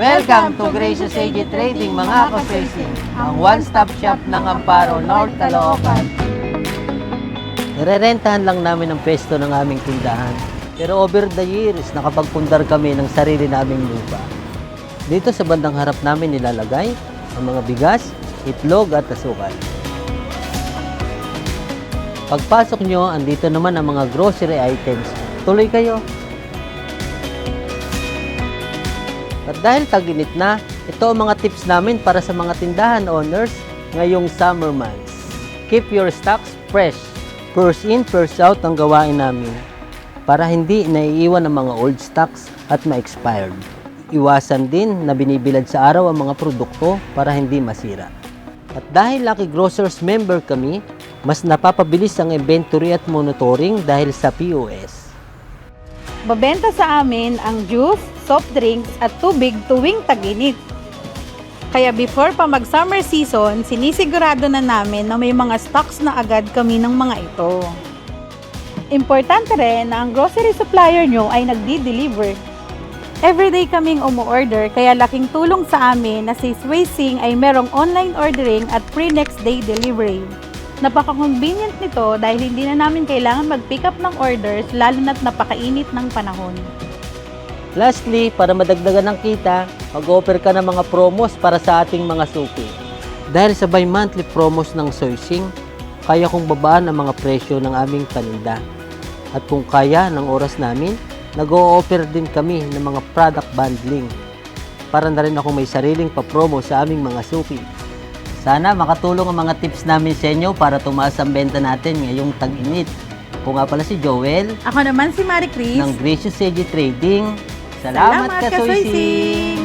Welcome to Gracious AG Trading mga ka-soysing, ang one-stop shop ng Amparo, North Caloocan. Nirerentahan lang namin ang pwesto ng aming tindahan, pero over the years, nakapagpundar kami ng sarili naming lupa. Dito sa bandang harap namin nilalagay ang mga bigas, itlog at asukal. Pagpasok nyo, andito naman ang mga grocery items. Tuloy kayo! At dahil tag-init na, ito ang mga tips namin para sa mga tindahan owners ngayong summer months. Keep your stocks fresh. First in, first out ang gawain namin para hindi naiiwan ang mga old stocks at ma-expired. Iwasan din na binibilad sa araw ang mga produkto para hindi masira. At dahil Lucky Grocers member kami, mas napapabilis ang inventory at monitoring dahil sa POS. Babenta sa amin ang juice, soft drinks at tubig tuwing tag-init. Kaya before pa mag-summer season, sinisigurado na namin na may mga stocks na agad kami ng mga ito. Importante rin na ang grocery supplier nyo ay nagdi-deliver. Everyday kaming umu-order kaya laking tulong sa amin na si Swayzing ay merong online ordering at free next day delivery. Napaka-convenient nito dahil hindi na namin kailangan mag-pick up ng orders lalo na't napakainit ng panahon. Lastly, para madagdagan ng kita, mag-offer ka ng mga promos para sa ating mga suki. Dahil sa bi-monthly promos ng Swayzing, kaya kong babaan ang mga presyo ng aming paninda. At kung kaya ng oras namin, nag-o-offer din kami ng mga product bundling. Para na rin ako may sariling pa-promo sa aming mga suki. Sana makatulong ang mga tips namin sa inyo para tumaas ang benta natin ngayong tag-init. Ako nga pala si Joel Ako naman si Marie Chris. ng Gracious AG Trading. Salamat ka, Soysing!